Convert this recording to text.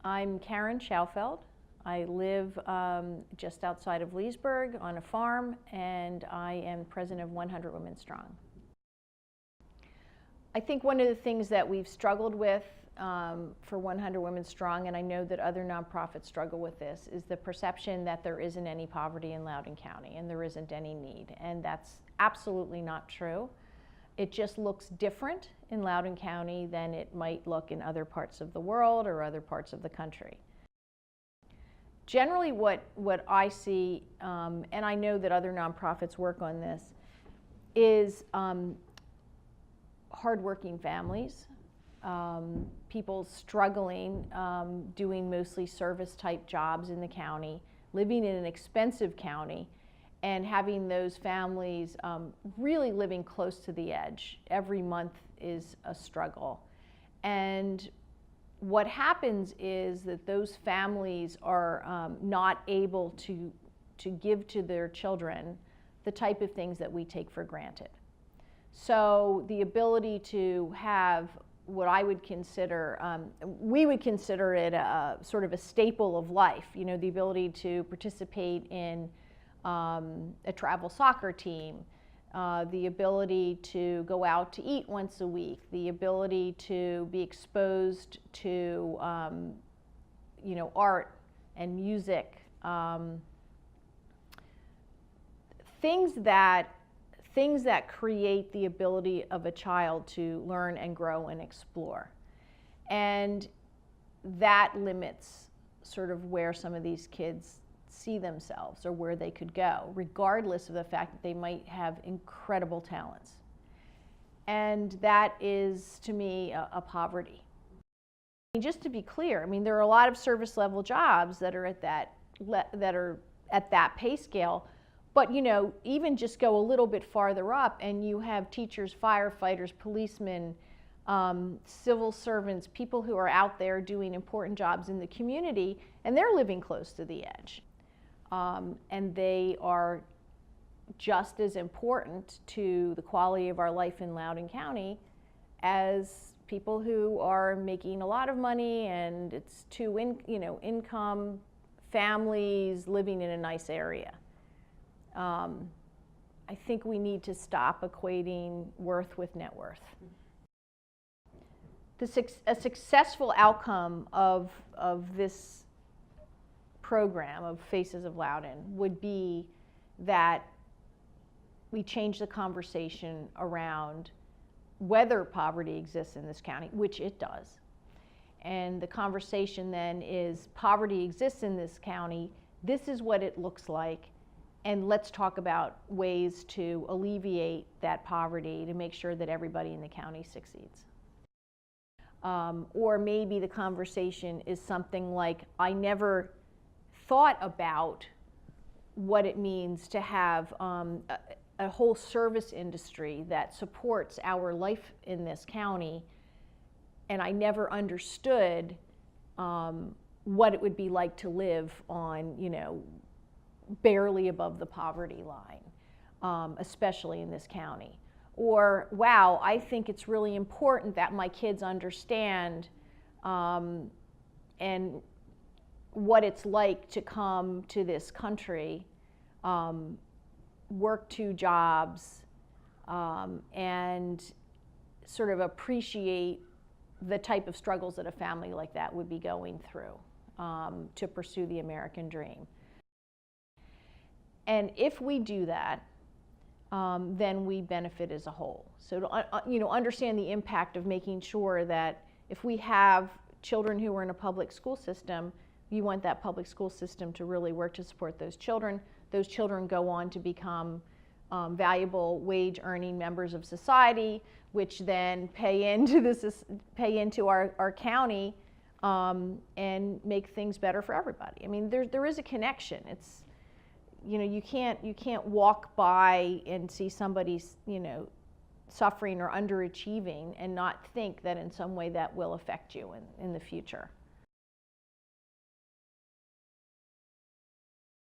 I'm Karen Schaufeld. I live just outside of Leesburg on a farm, and I am president of 100 Women Strong. I think one of the things that we've struggled with for 100 Women Strong, and I know that other nonprofits struggle with this, is the perception that there isn't any poverty in Loudoun County and there isn't any need, and that's absolutely not true. It just looks different in Loudoun County than it might look in other parts of the world or other parts of the country. Generally what I see, and I know that other nonprofits work on this, is hardworking families, people struggling, doing mostly service type jobs in the county, living in an expensive county, and having those families really living close to the edge. Every month is a struggle. And what happens is that those families are not able to give to their children the type of things that we take for granted. So the ability to have what I would consider, we would consider it a sort of a staple of life, you know, the ability to participate in a travel soccer team, the ability to go out to eat once a week, the ability to be exposed to you know, art and music, things that create the ability of a child to learn and grow and explore. And that limits sort of where some of these kids see themselves or where they could go, regardless of the fact that they might have incredible talents. And that is, to me, a poverty. And just to be clear, I mean, there are a lot of service level jobs that are at that pay scale, but you know, even just go a little bit farther up and you have teachers, firefighters, policemen, civil servants, people who are out there doing important jobs in the community, and they're living close to the edge. And they are just as important to the quality of our life in Loudoun County as people who are making a lot of money and it's income families living in a nice area. I think we need to stop equating worth with net worth. A successful outcome of this program of Faces of Loudoun would be that we change the conversation around whether poverty exists in this county, which it does. And the conversation then is, poverty exists in this county, this is what it looks like, and let's talk about ways to alleviate that poverty to make sure that everybody in the county succeeds. Or maybe the conversation is something like, I never thought about what it means to have a whole service industry that supports our life in this county, and I never understood what it would be like to live on, you know, barely above the poverty line, especially in this county. Or, wow, I think it's really important that my kids understand and what it's like to come to this country, work 2 jobs, and sort of appreciate the type of struggles that a family like that would be going through to pursue the American dream. And if we do that, then we benefit as a whole. So to understand the impact of making sure that if we have children who are in a public school system, you want that public school system to really work to support those children. Those children go on to become valuable wage-earning members of society, which then pay into our county and make things better for everybody. I mean, there is a connection. It's, you know, you can't walk by and see somebody, you know, suffering or underachieving and not think that in some way that will affect you in the future.